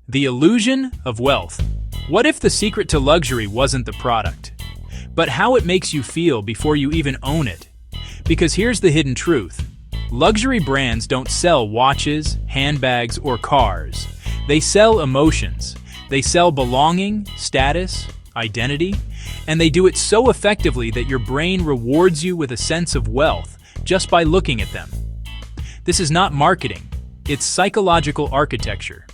The illusion of wealth. What if the secret to luxury wasn't the product, but how it makes you feel before you even own it? Because here's the hidden truth. Luxury brands don't sell watches, handbags, or cars. They sell emotions. They sell belonging, status, identity, and they do it so effectively that your brain rewards you with a sense of wealth just by looking at them. This is not marketing. It's psychological architecture.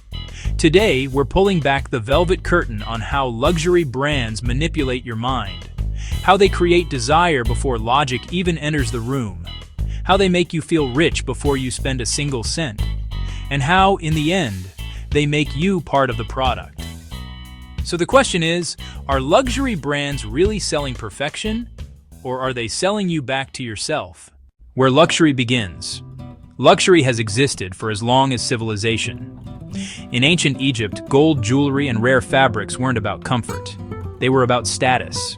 Today, we're pulling back the velvet curtain on how luxury brands manipulate your mind, how they create desire before logic even enters the room, how they make you feel rich before you spend a single cent, and how, in the end, they make you part of the product. So the question is, are luxury brands really selling perfection, or are they selling you back to yourself? Where luxury begins. Luxury has existed for as long as civilization. In ancient Egypt, gold jewelry and rare fabrics weren't about comfort. They were about status.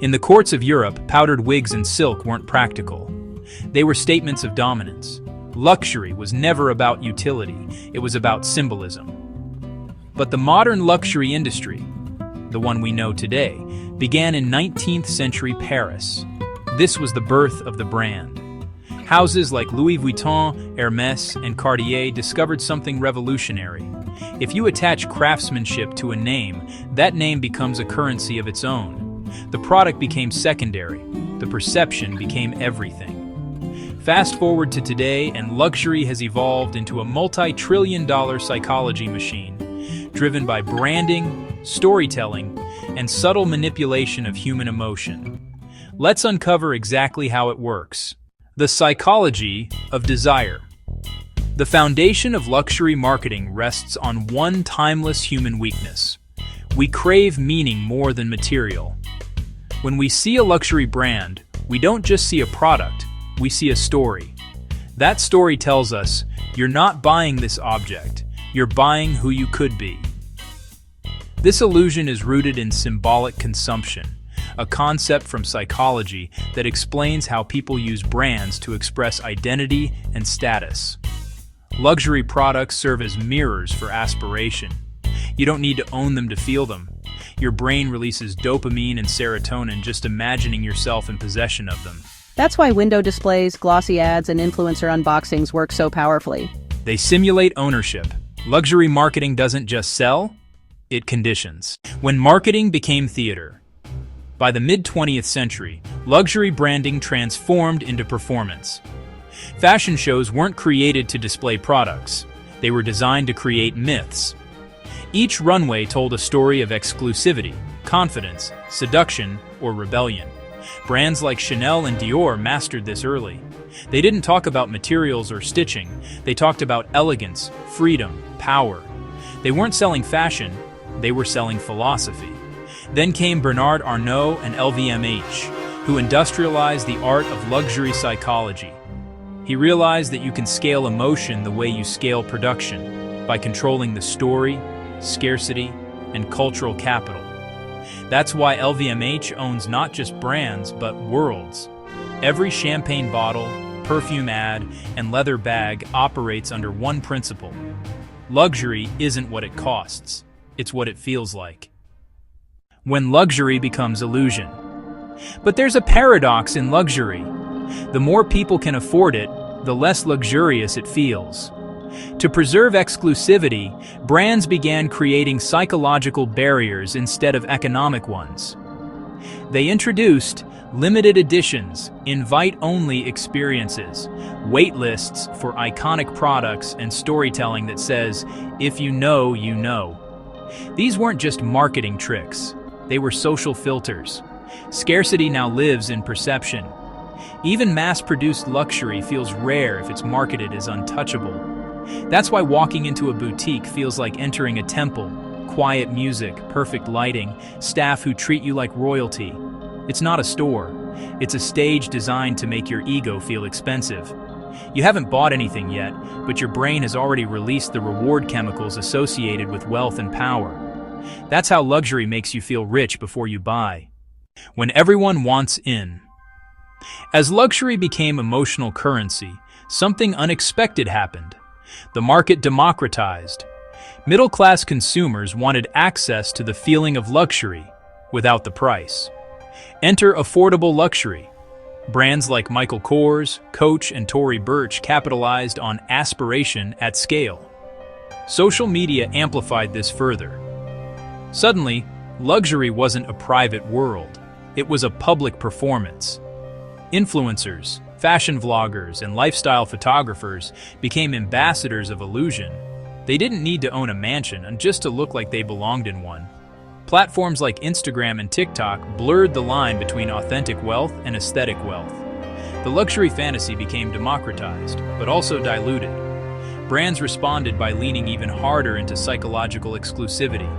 In the courts of Europe, powdered wigs and silk weren't practical. They were statements of dominance. Luxury was never about utility, it was about symbolism. But the modern luxury industry, the one we know today, began in 19th century Paris. This was the birth of the brand. Houses like Louis Vuitton, Hermès, and Cartier discovered something revolutionary. If you attach craftsmanship to a name, that name becomes a currency of its own. The product became secondary. The perception became everything. Fast forward to today, and luxury has evolved into a multi-trillion-dollar psychology machine, driven by branding, storytelling, and subtle manipulation of human emotion. Let's uncover exactly how it works. The psychology of desire. The foundation of luxury marketing rests on one timeless human weakness. We crave meaning more than material. When we see a luxury brand, we don't just see a product, we see a story. That story tells us, you're not buying this object, you're buying who you could be. This illusion is rooted in symbolic consumption, a concept from psychology that explains how people use brands to express identity and status. Luxury products serve as mirrors for aspiration. You don't need to own them to feel them. Your brain releases dopamine and serotonin just imagining yourself in possession of them. That's why window displays, glossy ads, and influencer unboxings work so powerfully. They simulate ownership. Luxury marketing doesn't just sell, it conditions. When marketing became theater, by the mid-20th century, luxury branding transformed into performance. Fashion shows weren't created to display products. They were designed to create myths. Each runway told a story of exclusivity, confidence, seduction, or rebellion. Brands like Chanel and Dior mastered this early. They didn't talk about materials or stitching. They talked about elegance, freedom, power. They weren't selling fashion, they were selling philosophy. Then came Bernard Arnault and LVMH, who industrialized the art of luxury psychology. He realized that you can scale emotion the way you scale production, by controlling the story, scarcity, and cultural capital. That's why LVMH owns not just brands, but worlds. Every champagne bottle, perfume ad, and leather bag operates under one principle. Luxury isn't what it costs, it's what it feels like. When luxury becomes illusion. But there's a paradox in luxury. The more people can afford it, the less luxurious it feels. To preserve exclusivity, brands began creating psychological barriers instead of economic ones. They introduced limited editions, invite-only experiences, wait lists for iconic products, and storytelling that says, if you know, you know. These weren't just marketing tricks. They were social filters. Scarcity now lives in perception. Even mass-produced luxury feels rare if it's marketed as untouchable. That's why walking into a boutique feels like entering a temple. Quiet music, perfect lighting, staff who treat you like royalty. It's not a store. It's a stage designed to make your ego feel expensive. You haven't bought anything yet, but your brain has already released the reward chemicals associated with wealth and power. That's how luxury makes you feel rich before you buy. When everyone wants in. As luxury became emotional currency, something unexpected happened. The market democratized. Middle-class consumers wanted access to the feeling of luxury without the price. Enter affordable luxury. Brands like Michael Kors, Coach, and Tory Burch capitalized on aspiration at scale. Social media amplified this further. Suddenly, luxury wasn't a private world. It was a public performance. Influencers, fashion vloggers, and lifestyle photographers became ambassadors of illusion. They didn't need to own a mansion and just to look like they belonged in one. Platforms like Instagram and TikTok blurred the line between authentic wealth and aesthetic wealth. The luxury fantasy became democratized, but also diluted. Brands responded by leaning even harder into psychological exclusivity.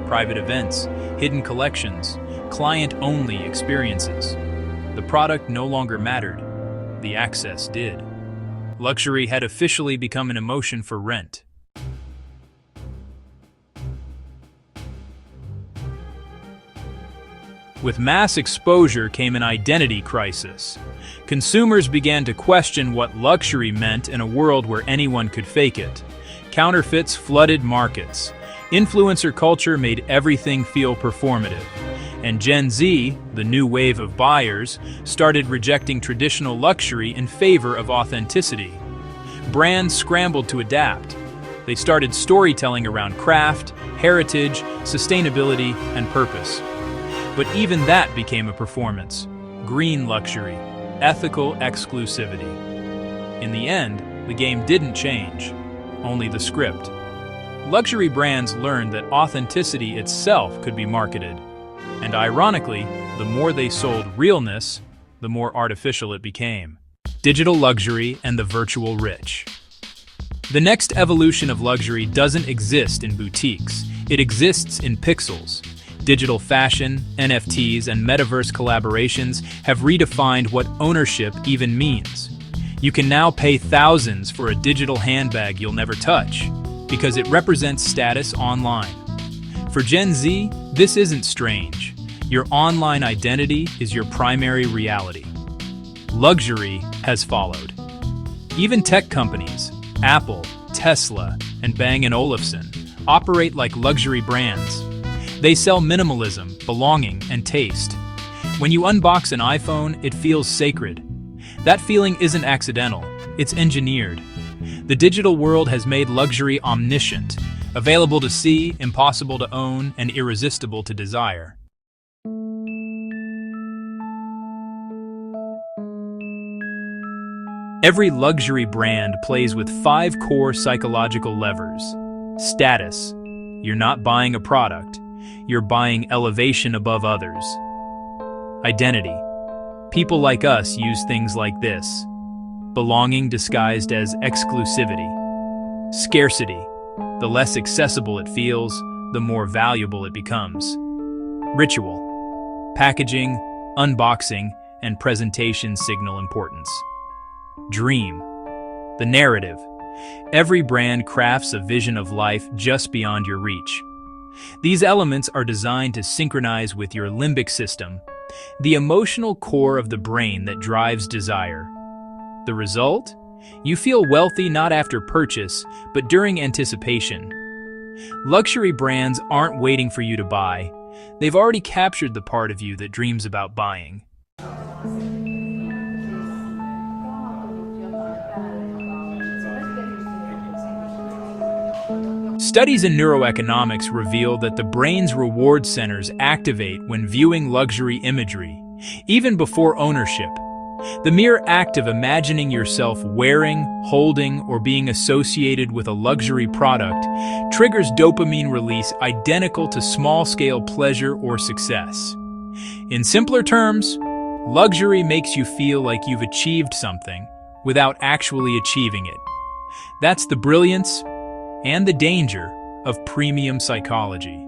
Private events, hidden collections, client-only experiences. The product no longer mattered. The access did. Luxury had officially become an emotion for rent. With mass exposure came an identity crisis. Consumers began to question what luxury meant in a world where anyone could fake it. Counterfeits flooded markets. Influencer culture made everything feel performative. And Gen Z, the new wave of buyers, started rejecting traditional luxury in favor of authenticity. Brands scrambled to adapt. They started storytelling around craft, heritage, sustainability, and purpose. But even that became a performance. Green luxury, ethical exclusivity. In the end, the game didn't change, only the script. Luxury brands learned that authenticity itself could be marketed. And ironically, the more they sold realness, the more artificial it became. Digital luxury and the virtual rich. The next evolution of luxury doesn't exist in boutiques. It exists in pixels. Digital fashion, NFTs, and metaverse collaborations have redefined what ownership even means. You can now pay thousands for a digital handbag you'll never touch, because it represents status online. For Gen Z, this isn't strange. Your online identity is your primary reality. Luxury has followed. Even tech companies, Apple, Tesla, and Bang & Olufsen, operate like luxury brands. They sell minimalism, belonging, and taste. When you unbox an iPhone, it feels sacred. That feeling isn't accidental, it's engineered. The digital world has made luxury omniscient, available to see, impossible to own, and irresistible to desire. Every luxury brand plays with 5 core psychological levers. Status. You're not buying a product. You're buying elevation above others. Identity. People like us use things like this. Belonging disguised as exclusivity. Scarcity. The less accessible it feels, the more valuable it becomes. Ritual. Packaging, unboxing, and presentation signal importance. Dream. The narrative. Every brand crafts a vision of life just beyond your reach. These elements are designed to synchronize with your limbic system, the emotional core of the brain that drives desire. The result? You feel wealthy not after purchase, but during anticipation. Luxury brands aren't waiting for you to buy. They've already captured the part of you that dreams about buying. Studies in neuroeconomics reveal that the brain's reward centers activate when viewing luxury imagery, even before ownership. The mere act of imagining yourself wearing, holding, or being associated with a luxury product triggers dopamine release identical to small-scale pleasure or success. In simpler terms, luxury makes you feel like you've achieved something without actually achieving it. That's the brilliance and the danger of premium psychology.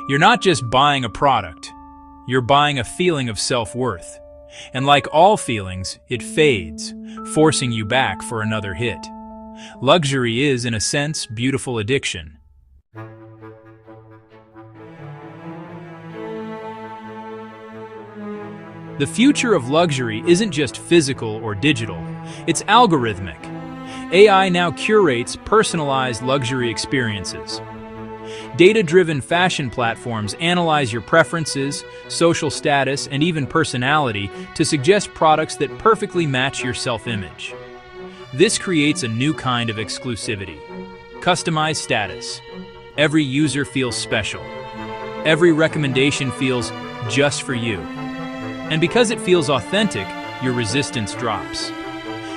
You're not just buying a product, you're buying a feeling of self-worth. And like all feelings, it fades, forcing you back for another hit. Luxury is, in a sense, beautiful addiction. The future of luxury isn't just physical or digital, it's algorithmic. AI now curates personalized luxury experiences. Data-driven fashion platforms analyze your preferences, social status, and even personality to suggest products that perfectly match your self-image. This creates a new kind of exclusivity. Customized status. Every user feels special. Every recommendation feels just for you. And because it feels authentic, your resistance drops.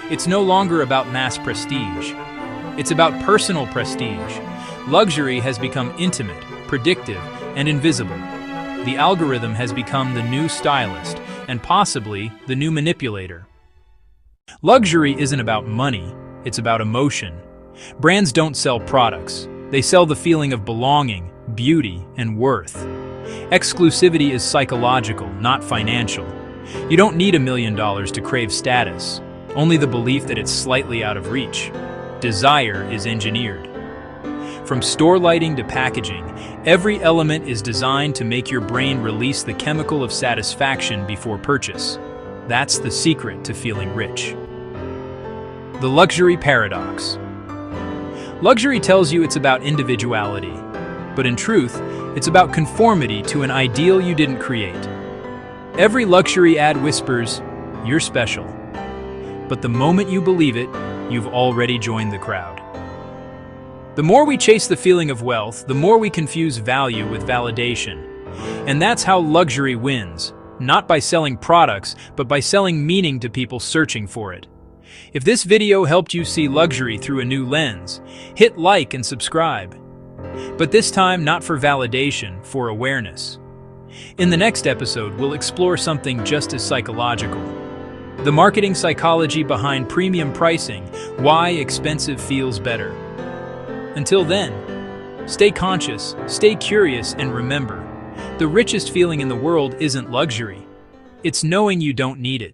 It's no longer about mass prestige. It's about personal prestige. Luxury has become intimate, predictive, and invisible. The algorithm has become the new stylist, and possibly the new manipulator. Luxury isn't about money, it's about emotion. Brands don't sell products. They sell the feeling of belonging, beauty, and worth. Exclusivity is psychological, not financial. You don't need $1 million to crave status, only the belief that it's slightly out of reach. Desire is engineered. From store lighting to packaging, every element is designed to make your brain release the chemical of satisfaction before purchase. That's the secret to feeling rich. The luxury paradox. Luxury tells you it's about individuality, but in truth, it's about conformity to an ideal you didn't create. Every luxury ad whispers, "You're special." But the moment you believe it, you've already joined the crowd. The more we chase the feeling of wealth, the more we confuse value with validation. And that's how luxury wins, not by selling products, but by selling meaning to people searching for it. If this video helped you see luxury through a new lens, hit like and subscribe. But this time, not for validation, for awareness. In the next episode, we'll explore something just as psychological. The marketing psychology behind premium pricing, why expensive feels better. Until then, stay conscious, stay curious, and remember, the richest feeling in the world isn't luxury. It's knowing you don't need it.